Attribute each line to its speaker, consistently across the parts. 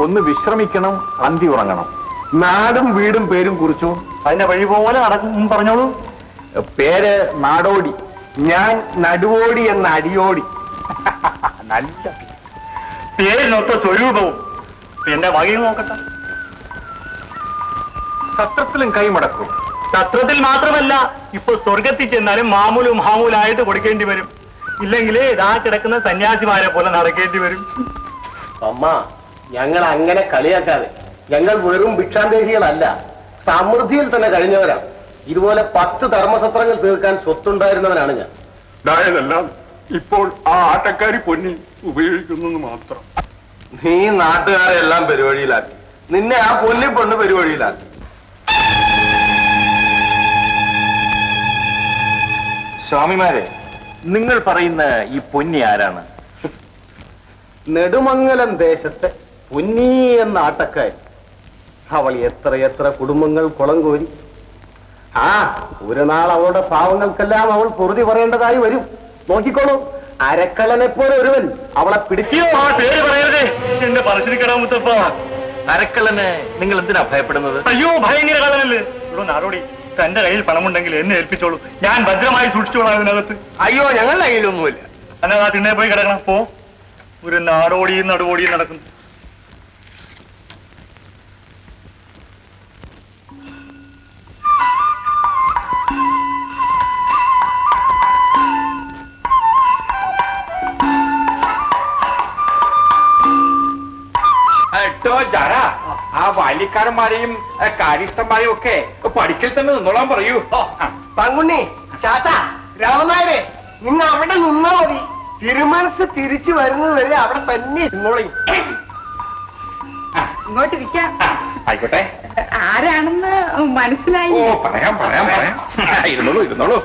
Speaker 1: ഒന്ന് വിശ്രമിക്കണം, അന്തി ഉറങ്ങണം. നാടും വീടും പേരും കുറിച്ചു.
Speaker 2: അതിന്റെ വഴി പോലെ നടക്കും. പറഞ്ഞോളൂ.
Speaker 1: പേര് നാടോടി. ഞാൻ നടുവോടി എന്ന അടിയോടി.
Speaker 2: നല്ല പേരിനൊത്ത സ്വരൂപവും. എന്റെ വകയിൽ നോക്കട്ടെ.
Speaker 1: സത്രത്തിലും കൈമടക്കും.
Speaker 2: സത്രത്തിൽ മാത്രമല്ല, ഇപ്പൊ സ്വർഗത്തിൽ ചെന്നാലും മാമൂലായിട്ട് കൊടുക്കേണ്ടി വരും. ഇല്ലെങ്കിൽ ഇതാ കിടക്കുന്ന സന്യാസിമാരെ പോലെ നടക്കേണ്ടി വരും.
Speaker 3: അമ്മ, ഞങ്ങൾ അങ്ങനെ കളിയാക്കാതെ. ഞങ്ങൾ വെറും ഭിക്ഷാന്തേഹികളല്ല, സമൃദ്ധിയിൽ തന്നെ കഴിഞ്ഞവരാണ്. ഇതുപോലെ 10 ധർമ്മസത്രങ്ങൾ തീർക്കാൻ സ്വത്തുണ്ടായിരുന്നവനാണ് ഞാൻ.
Speaker 1: അതായതെല്ലാം ഇപ്പോൾ ആ ആട്ടക്കാരി പൊന്നി ഉപയോഗിക്കുന്നു മാത്രം. നീ നാട്ടുകാരെ എല്ലാം പെരുവഴിയിലാക്കി. നിന്നെ ആ പൊന്നി പെണ്ണ് പെരുവഴിയിലാക്കി. സ്വാമിമാരെ, നിങ്ങൾ പറയുന്ന ഈ പൊന്നി ആരാണ്?
Speaker 3: നെടുമംഗലം ദേശത്തെ പൊന്നി എന്ന ആട്ടക്കാരി. അവൾ എത്ര കുടുംബങ്ങൾ കുളം കോരി. ഒരു നാൾ അവളുടെ പാവങ്ങൾക്കെല്ലാം അവൾ പൊറുതി പറയേണ്ടതായി വരും. നോക്കിക്കോളൂ, അരക്കള്ളനെ പോലെ ഒരുവൻ അവളെ പിടിക്കുകയോ.
Speaker 2: ആ പേര് പറയരുതേ, എന്റെ പറശ്ശിനിക്കട മുത്തപ്പ.
Speaker 1: അരക്കള്ളന് നിങ്ങൾ എന്തിനാ ഭയപ്പെടുന്നത്?
Speaker 2: അയ്യോ, ഭയങ്കര കള്ളനല്ലേ. ഇവിടെ നാടോടി, തന്റെ കയ്യിൽ പണമുണ്ടെങ്കിൽ എന്നെ ഏൽപ്പിച്ചോളൂ. ഞാൻ ഭദ്രമായി സൂക്ഷിച്ചോളാം അതിനകത്ത്.
Speaker 1: അയ്യോ, ഞങ്ങളുടെ കയ്യിലൊന്നുമില്ല.
Speaker 2: അല്ല, ആ തിണ്ണെ പോയി കിടക്കണം. പോ. ഒരു നാടോടിയും നടുവോടിയും നടക്കുന്നു.
Speaker 1: ആ ബാല്യക്കാരന്മാരെയും കാര്യസ്ഥന്മാരെയും ഒക്കെ പഠിക്കൽ തന്നെ നിന്നോളാൻ പറയൂ.
Speaker 3: പങ്കുണ്ണി, ചാത്താ, രാമനായരെ, നിങ്ങൾ അവിടെ നിന്നാ മതി. തിരുമനസ് തിരിച്ചു വരുന്നത് വരെ അവിടെ തന്നെ ഇരുന്നോളി.
Speaker 4: ഇങ്ങോട്ടിരിക്കാം.
Speaker 1: ആയിക്കോട്ടെ.
Speaker 4: ആരാണെന്ന് മനസ്സിലായി?
Speaker 1: ഓ, പറയാം. ഇരുന്നോളൂ.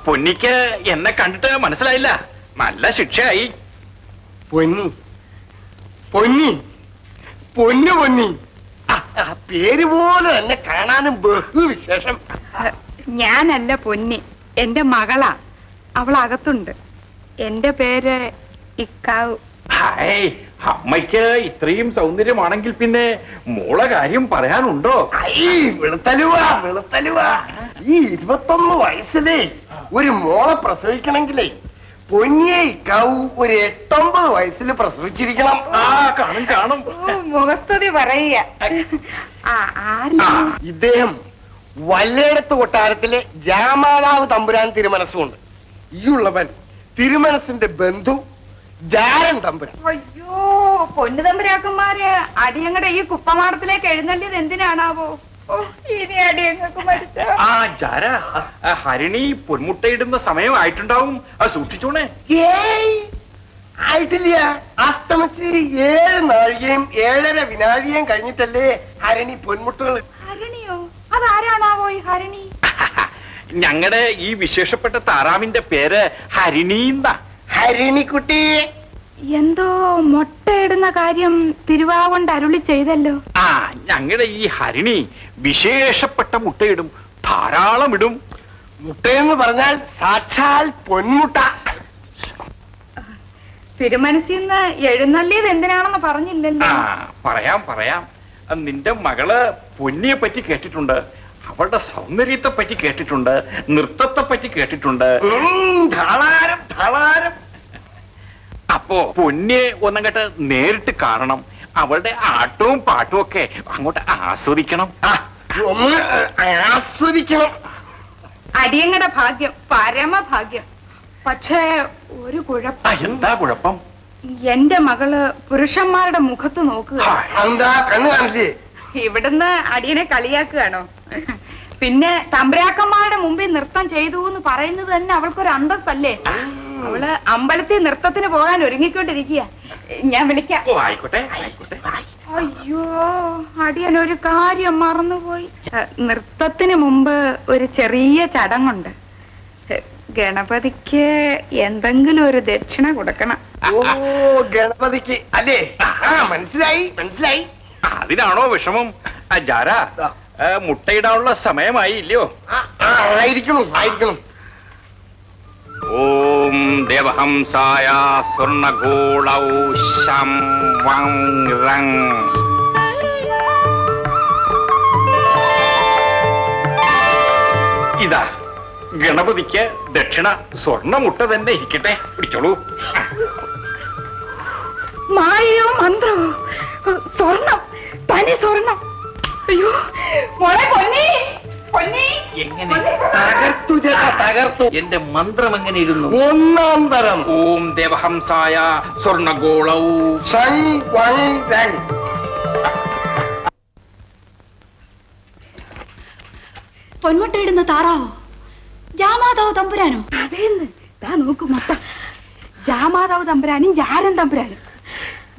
Speaker 1: പൊന്നിക്ക് എന്നെ കണ്ടിട്ട് മനസ്സിലായില്ല. നല്ല ശിക്ഷയായി.
Speaker 3: പൊന്നി പേര് പോലെ തന്നെ കാണാനും ബഹുവിശേഷം.
Speaker 4: ഞാനല്ല പൊന്നി, എന്റെ മകളാ. അവൾ അകത്തുണ്ട്. എന്റെ പേര് ഇക്കാവു.
Speaker 1: അമ്മയ്ക്ക് ഇത്രയും സൗന്ദര്യമാണെങ്കിൽ പിന്നെ മോളെ കാര്യം പറയാനുണ്ടോ?
Speaker 3: വെളുത്തലുവാ. ഈ 21 വയസ്സിലേ ഒരു മോളെ പ്രസവിക്കണമെങ്കിലേ പൊന്നിയെ ഇക്കാവു ഒരു 8-9 വയസ്സിൽ പ്രസവിച്ചിരിക്കണം.
Speaker 1: കാണും.
Speaker 4: മുഖസ്തുതി പറയുക.
Speaker 3: ഇദ്ദേഹം വല്ലേടത്ത് കൊട്ടാരത്തിലെ ജാമാതാവ് തമ്പുരാൻ തിരുമനസ്സുണ്ട്. ഈ ഉള്ളവൻ തിരുമനസിന്റെ ബന്ധു ജാരൻ തമ്പുരാൻ.
Speaker 4: അയ്യോ, പൊന്നു തമ്പുരാക്കന്മാര് അടിയങ്ങടെ ഈ കുപ്പമാടത്തിലേക്ക് എഴുന്നള്ളിയത് എന്തിനാണാവോ? ഇനി അടിയങ്ങൾക്ക് മരിച്ച
Speaker 1: ഹരിണി പൊന്മുട്ടയിടുന്ന സമയമായിട്ടുണ്ടാവും. സൂക്ഷിച്ചോണേ.
Speaker 3: ആയിട്ടില്ല. അസ്തമിച്ച് 7 നാഴികയും 7.5 വിനാഴികയും കഴിഞ്ഞിട്ടല്ലേ ഹരിണി പൊന്മുട്ടുകൾ.
Speaker 4: ഹരിണിയോ? അതാരാണാവോ ഈ ഹരിണി?
Speaker 1: ഞങ്ങളുടെ ഈ വിശേഷപ്പെട്ട താറാവിന്റെ പേര് ഹരിണി.
Speaker 3: ഹരിണിക്കുട്ടി
Speaker 4: എന്തോ മുട്ടയിടുന്ന കാര്യം തിരുവാകൊണ്ട് അരുളി ചെയ്തല്ലോ.
Speaker 1: ഞങ്ങളുടെ ഈ ഹരിണി വിശേഷപ്പെട്ട മുട്ടയിടും. ധാരാളം ഇടും.
Speaker 3: മുട്ടയെന്ന് പറഞ്ഞാൽ സാക്ഷാൽ പൊന്മുട്ട.
Speaker 4: തിരുമനസിന്ന് എഴുന്നള്ളിയത് എന്തിനാണെന്ന് പറഞ്ഞില്ലല്ലോ.
Speaker 1: പറയാം. നിന്റെ മകള് പൊന്നിയെ പറ്റി കേട്ടിട്ടുണ്ട്. അവളുടെ സൗന്ദര്യത്തെ പറ്റി കേട്ടിട്ടുണ്ട്. നൃത്തത്തെ പറ്റി കേട്ടിട്ടുണ്ട്.
Speaker 3: ധാരാളം.
Speaker 1: അപ്പോ പൊന്നിയെ ഒന്നങ്ങട്ട് നേരിട്ട് കാണണം. അവളുടെ ആട്ടവും പാട്ടും ഒക്കെ അങ്ങോട്ട് ആസ്വദിക്കണം.
Speaker 4: അടിയങ്ങടെ ഭാഗ്യം, പരമഭാഗ്യം. പക്ഷേ ഒരു കുഴപ്പം.
Speaker 1: എന്താ കുഴപ്പം?
Speaker 4: എന്റെ മകള് പുരുഷന്മാരുടെ മുഖത്ത് നോക്കുക. ഇവിടുന്ന് അടിയനെ കളിയാക്കുകയാണോ? പിന്നെ തമ്പുരാക്കന്മാരുടെ മുമ്പിൽ നൃത്തം ചെയ്തു എന്ന് പറയുന്നത് തന്നെ അവൾക്കൊരു അന്തസ്സല്ലേ? അവള് അമ്പലത്തിൽ നൃത്തത്തിന് പോകാൻ ഒരുങ്ങിക്കൊണ്ടിരിക്കുക. ഞാൻ വിളിക്കാം.
Speaker 1: ആയിക്കോട്ടെ.
Speaker 4: അയ്യോ, അടിയൻ ഒരു കാര്യം മറന്നുപോയി. നൃത്തത്തിന് മുമ്പ് ഒരു ചെറിയ ചടങ്ങുണ്ട്. ഗണപതിക്ക് എന്തെങ്കിലും ഒരു ദക്ഷിണ കൊടുക്കണം.
Speaker 3: ഓ, ഗണപതിക്ക് അല്ലേ? മനസ്സിലായി.
Speaker 1: അതിനാണോ വിഷമം? ജാര, മുട്ടയിടാനുള്ള സമയമായി ഇല്ലയോ?
Speaker 3: ആയിരിക്കണം.
Speaker 1: ഓ
Speaker 5: ഓം ദേവഹംസായ സ്വർണഗോളൗ ശം വം രംഗ്. ഇതാ ഗണപതിക്ക് ദക്ഷിണ. സ്വർണ്ണമുട്ട തന്നെ ഇരിക്കട്ടെ, പിടിച്ചോളൂ.
Speaker 4: മായയോ മന്ത്രമോ? സ്വർണം, തനി സ്വർണം. അയ്യോ മോളെ പൊന്നി, പൊന്നി.
Speaker 5: എങ്ങനെ
Speaker 3: തകർത്തു ചേട്ടാ, തകർത്തു.
Speaker 5: എന്റെ മന്ത്രം എങ്ങനെ ഇരുന്നു?
Speaker 3: ഒന്നാം തരം.
Speaker 5: ഓം ദേവഹംസായ സ്വർണഗോളൗ
Speaker 3: ഷങ് വങ് രങ്.
Speaker 6: പൊന്മുട്ടയിടുന്ന താറാവോ? ജാമാതാവ് തമ്പുരാനോ?
Speaker 4: അതേന്ന് താ നോക്കൂ, മൊത്തം ജാമാതാവ് തമ്പുരാനും ജാരൻ തമ്പുരാനും.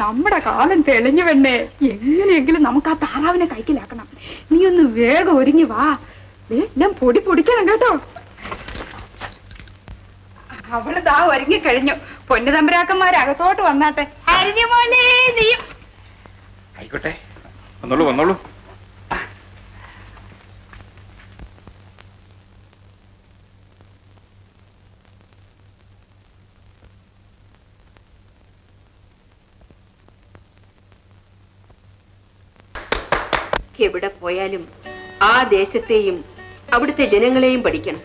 Speaker 4: നമ്മുടെ കാലം തെളിഞ്ഞു വേണ്ടേ? എങ്ങനെയെങ്കിലും നമുക്ക് ആ താറാവിനെ കൈക്കലാക്കണം. നീ ഒന്ന് വേഗം ഒരുങ്ങി വാ. എല്ലാം പൊടി പൊടിക്കണം കേട്ടോ. അവള് താ ഒരുങ്ങി കഴിഞ്ഞു. പൊന്നു തമ്പുരാക്കന്മാരകത്തോട്ട് വന്നാട്ടെ. ഹരിഞ്ഞുമോളേ നീയും.
Speaker 5: ആയിക്കോട്ടെ, വന്നോളൂ വന്നോളൂ.
Speaker 7: എവിടെ പോയാലും ആ ദേശത്തെയും അവിടുത്തെ ജനങ്ങളെയും പഠിക്കണം.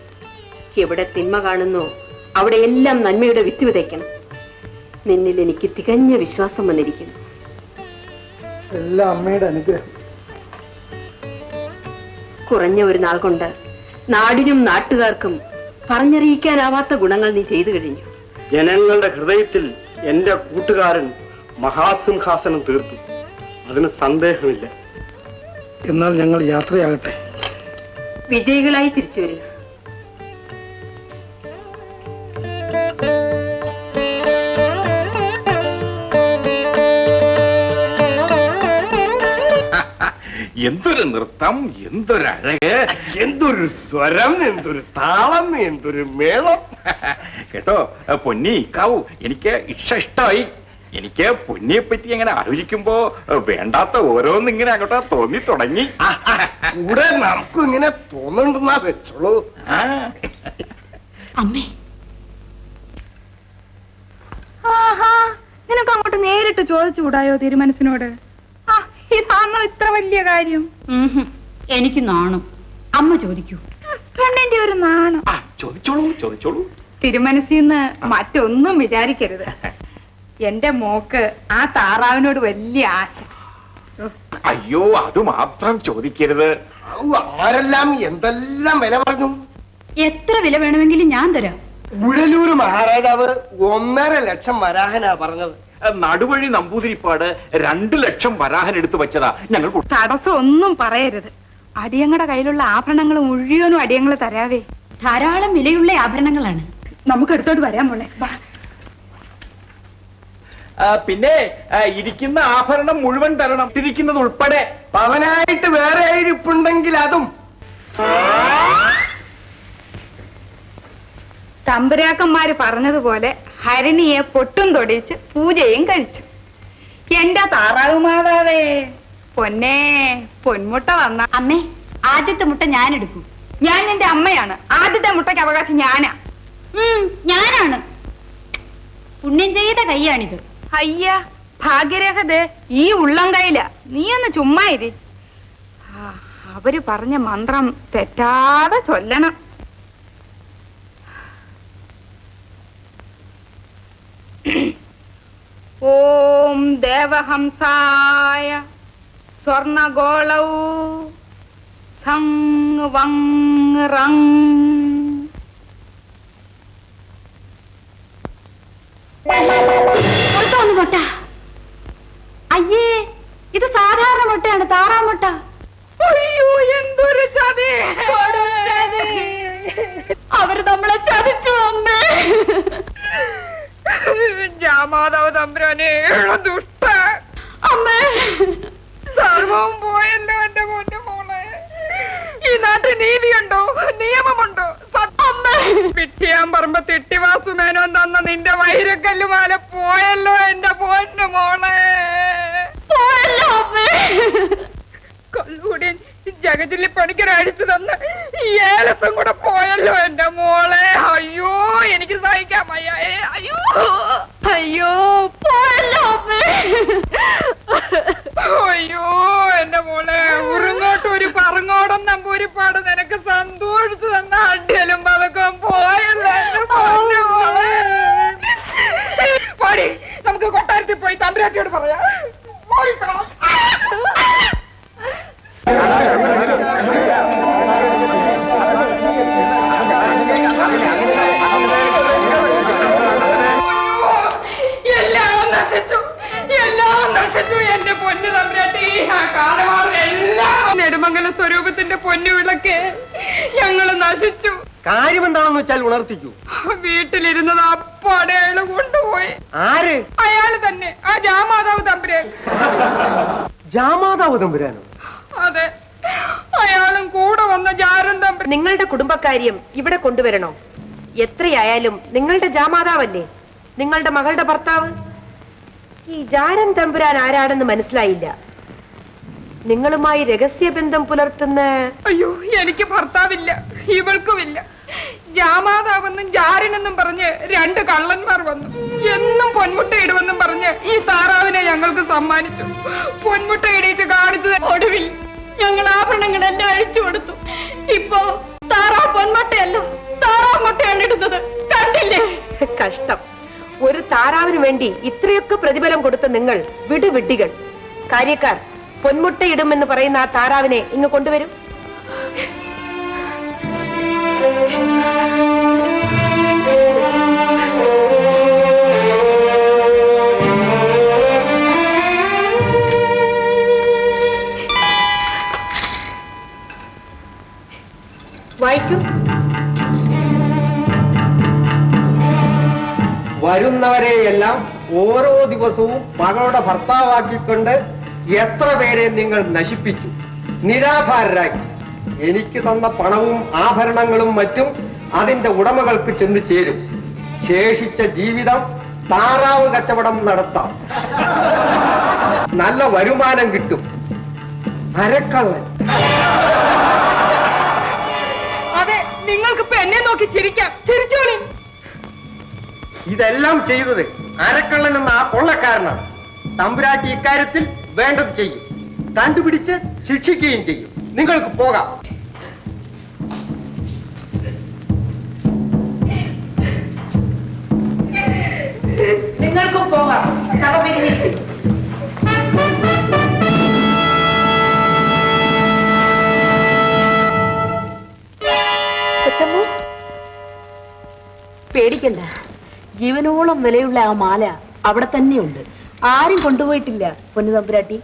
Speaker 7: എവിടെ തിന്മ കാണുന്നോ അവിടെ എല്ലാം നന്മയുടെ വിത്ത് വിതയ്ക്കണം. നിന്നിൽ എനിക്ക് തികഞ്ഞ വിശ്വാസം വന്നിരിക്കുന്നു.
Speaker 3: എല്ലാം അമ്മയുടെ അനുഗ്രഹം.
Speaker 7: കുറഞ്ഞ ഒരു നാൾ കൊണ്ട് നാടിനും നാട്ടുകാർക്കും പറഞ്ഞറിയിക്കാനാവാത്ത ഗുണങ്ങൾ നീ ചെയ്തു കഴിഞ്ഞു.
Speaker 3: ജനങ്ങളുടെ ഹൃദയത്തിൽ എന്റെ കൂട്ടുകാരൻ മഹാസിംഹാസനം തീർത്തു, അതിന് സന്ദേഹമില്ല. എന്നാൽ ഞങ്ങൾ യാത്രയാകട്ടെ.
Speaker 7: വിജയികളായി തിരിച്ചു വരിക.
Speaker 5: എന്തൊരു നൃത്തം, എന്തൊരഴക്,
Speaker 3: എന്തൊരു സ്വരം, എന്തൊരു താളം, എന്തൊരു മേളം.
Speaker 5: കേട്ടോ പൊന്നി കാവു, എനിക്ക് ഇഷ്ടമായി. എനിക്ക് പൊന്നിയെ പറ്റി അങ്ങനെ ആലോചിക്കുമ്പോ വേണ്ടാത്ത ഓരോന്നിങ്ങനെ അങ്ങോട്ട് തോന്നി തുടങ്ങി.
Speaker 3: കൂടെ നമുക്കും ഇങ്ങനെ തോന്നുന്നുണ്ടെന്നാ വെച്ചോളൂ.
Speaker 6: അമ്മേ,
Speaker 4: ആഹാ, നിനക്ക് അങ്ങോട്ട് നേരിട്ട് ചോദിച്ചുകൂടായോ തിരുമനസിനോട്? ആ, ഇതാണോ ഇത്ര വലിയ കാര്യം?
Speaker 6: എനിക്ക് നാണം. അമ്മ ചോദിക്കൂ.
Speaker 4: പെണ്ണിന്റെ ഒരു നാണം.
Speaker 5: ചോദിച്ചോളൂ ചോദിച്ചോളൂ.
Speaker 4: തിരുമനസിന്ന് മറ്റൊന്നും വിചാരിക്കരുത്. എന്റെ മോക്ക് ആ താറാവിനോട് വലിയ ആശ.
Speaker 5: അയ്യോ, അത് മാത്രം ചോദിക്കരുത്.
Speaker 3: ആരെല്ലാം എന്തെല്ലാം വില പറഞ്ഞു.
Speaker 6: എത്ര വില വേണമെങ്കിലും ഞാൻ തരാം.
Speaker 3: ഉഴലൂര് മഹാരാജാവ് 1.5 ലക്ഷം വരാഹനാ പറഞ്ഞത്.
Speaker 5: നടുവഴി നമ്പൂതിരിപ്പാട് 2 ലക്ഷം വരാഹൻ എടുത്തു വെച്ചതാ ഞങ്ങൾ.
Speaker 4: തടസ്സം ഒന്നും പറയരുത്. അടിയങ്ങളുടെ കയ്യിലുള്ള ആഭരണങ്ങൾ മുഴുവനും അടിയങ്ങൾ തരാവേ.
Speaker 6: ധാരാളം വിലയുള്ള ആഭരണങ്ങളാണ്.
Speaker 4: നമുക്ക് എടുത്തോട്ട് വരാൻ മോളെ.
Speaker 5: പിന്നെ ഇരിക്കുന്ന ആഭരണം മുഴുവൻ തരണം, ഇരിക്കുന്നത് ഉൾപ്പെടെ.
Speaker 3: പവനായിട്ട് വേറെ ഇരിപ്പുണ്ടെങ്കിൽ അതും.
Speaker 4: തമ്പുരാക്കന്മാര് പറഞ്ഞതുപോലെ ഹരിണിയെ പൊട്ടും തൊടിച്ച് പൂജയും കഴിച്ചു. എന്റെ താറാവ് മാതാവേ, പൊന്നേ, പൊന്മുട്ട വന്ന.
Speaker 6: അമ്മേ, ആദ്യത്തെ മുട്ട ഞാൻ എടുക്കും.
Speaker 4: ഞാൻ നിന്റെ അമ്മയാണ്. ആദ്യത്തെ മുട്ടയ്ക്ക് അവകാശം ഞാനാ.
Speaker 6: ഞാനാണ്. പുണ്യം ചെയ്ത കൈയാണിത്.
Speaker 4: അയ്യ, ഭാഗ്യരേഖത് ഈ ഉള്ളം കയ്യില. നീ ഒന്ന് ചുമ്മാ ഇരി. അവര് പറഞ്ഞ മന്ത്രം തെറ്റാതെ ചൊല്ലണം. ഓം ദേവഹംസായ സ്വർണഗോളൗ സംഗ് വങ് റങ്.
Speaker 6: മുട്ട. അയ്യേ, ഇത് സാധാരണ മുട്ടയാണ്, താറാമുട്ട.
Speaker 4: അയ്യോ, എന്തൊരു ചതി!
Speaker 6: അവര് നമ്മളെ ചതിച്ചു. അമ്മേ,
Speaker 4: ജാമാതാവ് തമ്പുരാനെ, ദുഷ്ട.
Speaker 6: അമ്മേ,
Speaker 4: സർവവും പോയല്ലോ എന്റെ പൊന്നു മോളെ. ഈ നാട്ടിൽ നീതിയുണ്ടോ? നിയമമുണ്ടോ? വിട്ടിയാൻ പറമ്പ് തിട്ടിവാസുമേനോ തന്ന നിന്റെ വൈരക്കല്ലുമാല പോയല്ലോ എന്റെ പൊന്നു മോളെ.
Speaker 6: പോയല്ലോ അമ്മേ.
Speaker 4: കള്ളുകൂടി ജഗജില്ലി പണിക്കർ അടിച്ചു തന്ന ഈ ഏലസം കൂടെ പോയല്ലോ എന്റെ മോളെ. അയ്യോ, എനിക്ക് സഹിക്കാൻ വയ്യ. മംഗല സ്വരൂപത്തിന്റെ പൊന്നു വിളക്ക് ഞങ്ങള് നശിച്ചു.
Speaker 3: കാര്യം എന്താണെന്ന് വെച്ചാൽ ഉണർത്തിക്കൂ.
Speaker 4: വീട്ടിലിരുന്നത് അപ്പാടെ അയാള് കൊണ്ടുപോയി.
Speaker 3: ആര്?
Speaker 4: അയാള് തന്നെ, ആ ജാമാതാവ് തമ്പുരാൻ.
Speaker 3: ജാമാതാവ് തമ്പുരാനോ?
Speaker 4: അതെ, അയാളും കൂടെ വന്ന ജാരൻ തമ്പുരാൻ.
Speaker 7: നിങ്ങളുടെ കുടുംബക്കാര്യം ഇവിടെ കൊണ്ടുവരണോ? എത്രയായാലും നിങ്ങളുടെ ജാമാതാവല്ലേ, നിങ്ങളുടെ മകളുടെ ഭർത്താവ്. ഈ ജാരൻ തമ്പുരാൻ ആരാണെന്ന് മനസ്സിലായില്ല. നിങ്ങളുമായി രഹസ്യബന്ധം പുലർത്തുന്ന...
Speaker 4: അയ്യോ, എനിക്ക് ഭർത്താവില്ല, ഇവൾക്കുമില്ല. ജാമാതാവെന്നും ജാരനെന്നും പറഞ്ഞ് 2 കള്ളന്മാർ വന്നു. എന്നും പൊന്മുട്ടയിടുമെന്നും പറഞ്ഞ് ഈ താറാവിനെ ഞങ്ങൾക്ക് സമ്മാനിച്ചു. പൊന്മുട്ടയിടിച്ച് കാണിച്ചു.
Speaker 6: ഒടുവിൽ ഞങ്ങൾ ആഭരണങ്ങളെല്ലാം അഴിച്ചു കൊടുത്തു. ഇപ്പോ താറാ പൊന്മുട്ടയല്ല, താറാമുട്ടയാണ് ഇടുന്നത്. കണ്ടില്ലേ?
Speaker 7: കഷ്ടം. ഒരു താറാവിന് വേണ്ടി ഇത്രയൊക്കെ പ്രതിഫലം കൊടുത്ത നിങ്ങൾ വിടുവിഡ്ഢികൾ. കാര്യക്കാർ, പൊന്മുട്ടയിടുമെന്ന് പറയുന്ന ആ താറാവിനെ ഇങ്ങ് കൊണ്ടുവരും. വായിക്കൂ.
Speaker 3: വരുന്നവരെയെല്ലാം ഓരോ ദിവസവും മകളുടെ ഭർത്താവാക്കിക്കൊണ്ട് എത്ര പേരെ നിങ്ങൾ നശിപ്പിച്ചു, നിരാധാരരാക്കി. എനിക്ക് തന്ന പണവും ആഭരണങ്ങളും മറ്റും അതിന്റെ ഉടമകൾക്ക് ചെന്ന് ചേരും. ശേഷിച്ച ജീവിതം താറാവ് കച്ചവടം നടത്താം. നല്ല വരുമാനം കിട്ടും. അരക്കള്ളൻ.
Speaker 4: അതെ, നിങ്ങൾക്കിപ്പോ എന്നെ നോക്കി ചിരിക്കാം. ചിരിച്ചോളി.
Speaker 3: ഇതെല്ലാം ചെയ്തത് അരക്കള്ളൻ എന്ന ആ കൊള്ളക്കാരനാണ്. തമ്പുരാട്ടി ഇക്കാര്യത്തിൽ വേണ്ടത് ചെയ്യും, കണ്ടുപിടിച്ച് ശിക്ഷിക്കുകയും ചെയ്യും. നിങ്ങൾക്ക് പോകാം.
Speaker 7: നിങ്ങൾക്കും പോകാം.
Speaker 6: പേടിക്കണ്ട, ജീവനോളം വിലയുള്ള ആ മാല അവിടെ തന്നെയുണ്ട്. ആരും കൊണ്ടുപോയിട്ടില്ല പൊന്നു തമ്പുരാട്ടി.